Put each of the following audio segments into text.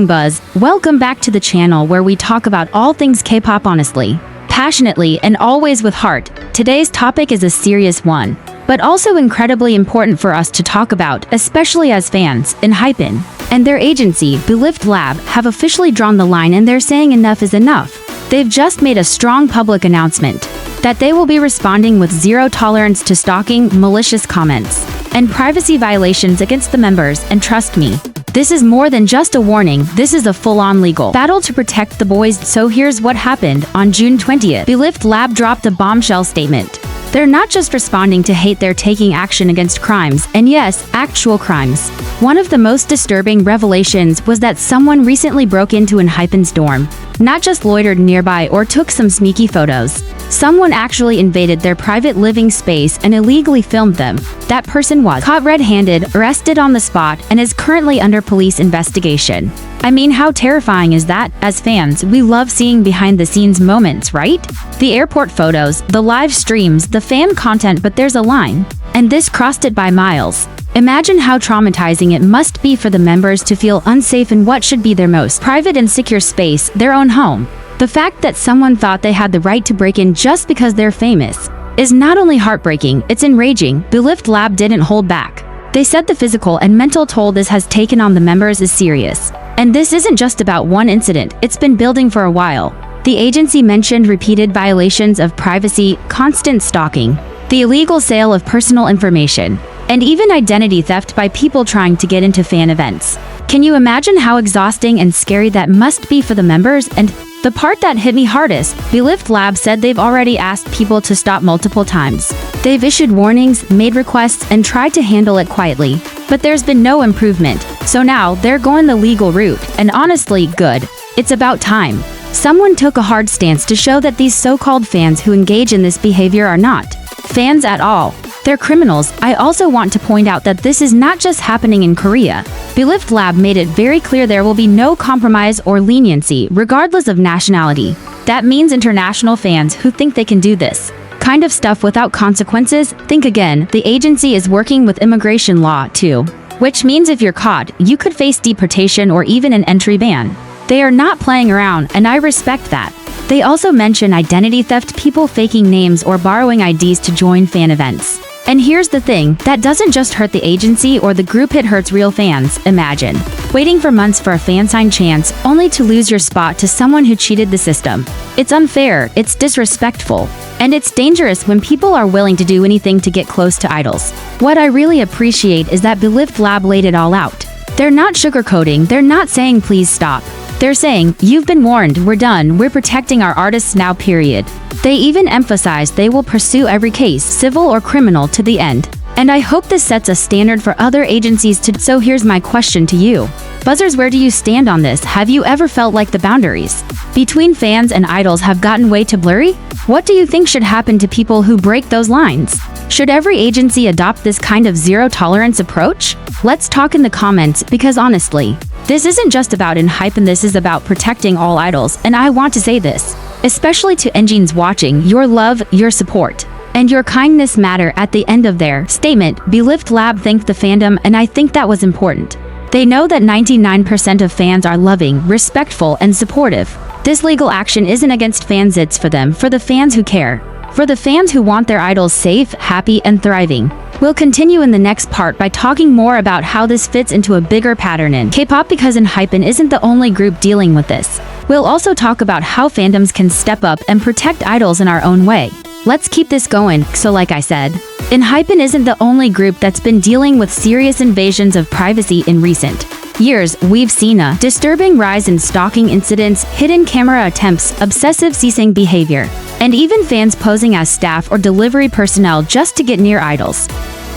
Buzz, welcome back to the channel where we talk about all things K-pop honestly, passionately, and always with heart. Today's topic is a serious one, but also incredibly important for us to talk about, especially as fans. ENHYPEN and their agency, Belift Lab, have officially drawn the line and they're saying enough is enough. They've just made a strong public announcement that they will be responding with zero tolerance to stalking, malicious comments, and privacy violations against the members, and trust me, this is more than just a warning, this is a full-on legal battle to protect the boys. So here's what happened. On June 20th, Belift Lab dropped a bombshell statement. They're not just responding to hate, they're taking action against crimes, and yes, actual crimes. One of the most disturbing revelations was that someone recently broke into ENHYPEN's dorm. Not just loitered nearby or took some sneaky photos. Someone actually invaded their private living space and illegally filmed them. That person was caught red-handed, arrested on the spot, and is currently under police investigation. I mean, how terrifying is that? As fans, we love seeing behind-the-scenes moments, right? The airport photos, the live streams, the fan content, but there's a line. And this crossed it by miles. Imagine how traumatizing it must be for the members to feel unsafe in what should be their most private and secure space, their own home. The fact that someone thought they had the right to break in just because they're famous is not only heartbreaking, it's enraging. Belift Lab didn't hold back. They said the physical and mental toll this has taken on the members is serious. And this isn't just about one incident, it's been building for a while. The agency mentioned repeated violations of privacy, constant stalking, the illegal sale of personal information, and even identity theft by people trying to get into fan events. Can you imagine how exhausting and scary that must be for the members? And the part that hit me hardest, Belift Lab said they've already asked people to stop multiple times. They've issued warnings, made requests, and tried to handle it quietly. But there's been no improvement. So now, they're going the legal route. And honestly, good. It's about time. Someone took a hard stance to show that these so-called fans who engage in this behavior are not fans at all. They're criminals. I also want to point out that this is not just happening in Korea. Belift Lab made it very clear there will be no compromise or leniency, regardless of nationality. That means international fans who think they can do this kind of stuff without consequences, think again. The agency is working with immigration law, too. Which means if you're caught, you could face deportation or even an entry ban. They are not playing around, and I respect that. They also mention identity theft, people faking names or borrowing IDs to join fan events. And here's the thing, that doesn't just hurt the agency or the group, it hurts real fans. Imagine waiting for months for a fan sign chance, only to lose your spot to someone who cheated the system. It's unfair, it's disrespectful, and it's dangerous when people are willing to do anything to get close to idols. What I really appreciate is that Belift Lab laid it all out. They're not sugarcoating, they're not saying please stop. They're saying, you've been warned, we're done, we're protecting our artists now, period. They even emphasize they will pursue every case, civil or criminal, to the end. And I hope this sets a standard for other agencies to. So here's my question to you. Buzzers, where do you stand on this? Have you ever felt like the boundaries between fans and idols have gotten way too blurry? What do you think should happen to people who break those lines? Should every agency adopt this kind of zero-tolerance approach? Let's talk in the comments, because honestly, this isn't just about ENHYPEN, this is about protecting all idols, and I want to say this, especially to engines watching, your love, your support, and your kindness matter. At the end of their statement, Belift Lab thanked the fandom, and I think that was important. They know that 99% of fans are loving, respectful, and supportive. This legal action isn't against fans, it's for them, for the fans who care. For the fans who want their idols safe, happy, and thriving. We'll continue in the next part by talking more about how this fits into a bigger pattern in K-pop, because ENHYPEN isn't the only group dealing with this. We'll also talk about how fandoms can step up and protect idols in our own way. Let's keep this going. So like I said, ENHYPEN isn't the only group that's been dealing with serious invasions of privacy in recent years. We've seen a disturbing rise in stalking incidents, hidden camera attempts, obsessive ceasing behavior, and even fans posing as staff or delivery personnel just to get near idols.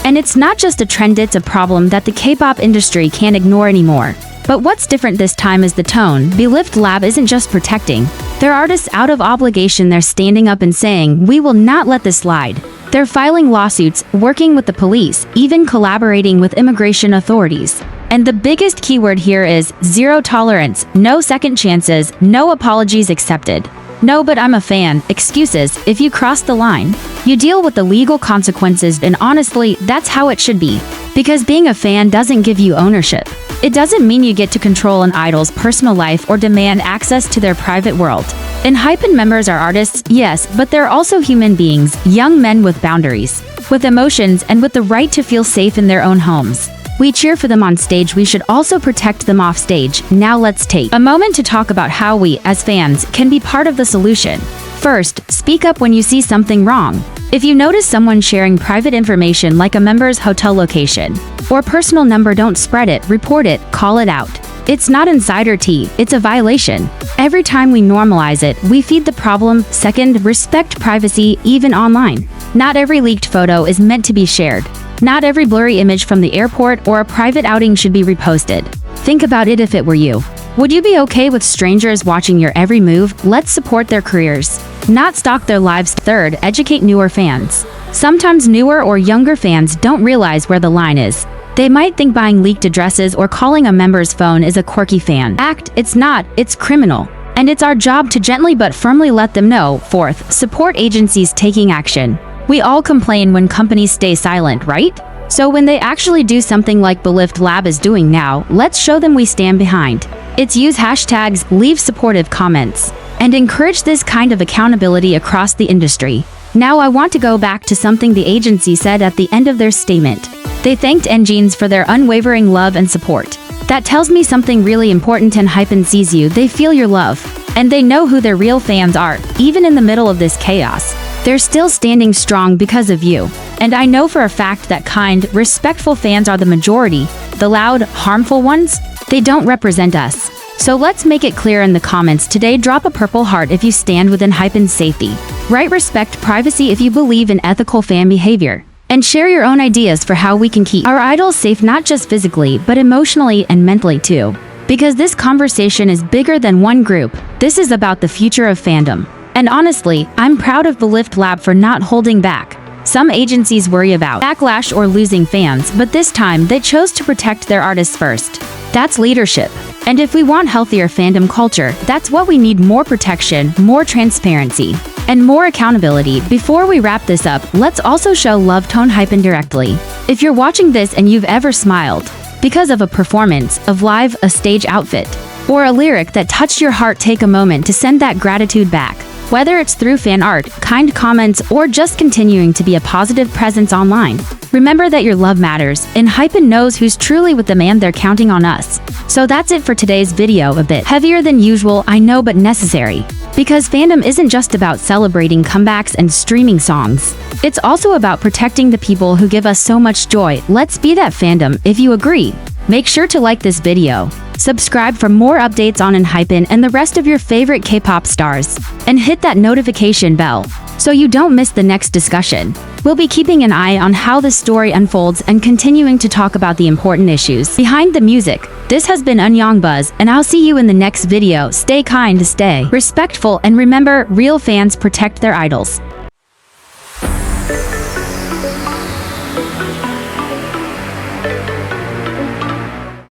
And it's not just a trend, it's a problem that the K-pop industry can't ignore anymore. But what's different this time is the tone. Belift Lab isn't just protecting their artists out of obligation, they're standing up and saying, we will not let this slide. They're filing lawsuits, working with the police, even collaborating with immigration authorities. And the biggest keyword here is zero tolerance, no second chances, no apologies accepted. No, but I'm a fan. Excuses, if you cross the line. You deal with the legal consequences, and honestly, that's how it should be. Because being a fan doesn't give you ownership. It doesn't mean you get to control an idol's personal life or demand access to their private world. ENHYPEN members are artists, yes, but they're also human beings, young men with boundaries, with emotions, and with the right to feel safe in their own homes. We cheer for them on stage, we should also protect them off stage. Now let's take a moment to talk about how we, as fans, can be part of the solution. First, speak up when you see something wrong. If you notice someone sharing private information like a member's hotel location or personal number, don't spread it, report it, call it out. It's not insider tea, it's a violation. Every time we normalize it, we feed the problem. Second, respect privacy, even online. Not every leaked photo is meant to be shared. Not every blurry image from the airport or a private outing should be reposted. Think about it if it were you. Would you be okay with strangers watching your every move? Let's support their careers, not stalk their lives. Third, educate newer fans. Sometimes newer or younger fans don't realize where the line is. They might think buying leaked addresses or calling a member's phone is a quirky fan act. It's not, it's criminal. And it's our job to gently but firmly let them know. Fourth, support agencies taking action. We all complain when companies stay silent, right? So when they actually do something like Belift Lab is doing now, let's show them we stand behind. It's use hashtags, leave supportive comments, and encourage this kind of accountability across the industry. Now I want to go back to something the agency said at the end of their statement. They thanked ENHYPEN for their unwavering love and support. That tells me something really important. ENHYPEN sees you, they feel your love, and they know who their real fans are. Even in the middle of this chaos, they're still standing strong because of you. And I know for a fact that kind, respectful fans are the majority. The loud, harmful ones, they don't represent us. So let's make it clear in the comments today. Drop a purple heart if you stand with ENHYPEN's safety. Write respect privacy if you believe in ethical fan behavior. And share your own ideas for how we can keep our idols safe, not just physically, but emotionally and mentally too. Because this conversation is bigger than one group. This is about the future of fandom. And honestly, I'm proud of Belift Lab for not holding back. Some agencies worry about backlash or losing fans, but this time they chose to protect their artists first. That's leadership. And if we want healthier fandom culture, that's what we need: more protection, more transparency, and more accountability. Before we wrap this up, let's also show love to ENHYPEN directly. If you're watching this and you've ever smiled because of a performance, of live, a stage outfit, or a lyric that touched your heart, take a moment to send that gratitude back. Whether it's through fan art, kind comments, or just continuing to be a positive presence online, remember that your love matters. ENHYPEN knows who's truly with them and they're counting on us. So that's it for today's video. A bit heavier than usual, I know, but necessary. Because fandom isn't just about celebrating comebacks and streaming songs. It's also about protecting the people who give us so much joy. Let's be that fandom. If you agree, make sure to like this video, subscribe for more updates on ENHYPEN and the rest of your favorite K-pop stars, and hit that notification bell so you don't miss the next discussion. We'll be keeping an eye on how the story unfolds and continuing to talk about the important issues behind the music. This has been Buzz, and I'll see you in the next video. Stay kind, stay respectful, and remember, real fans protect their idols.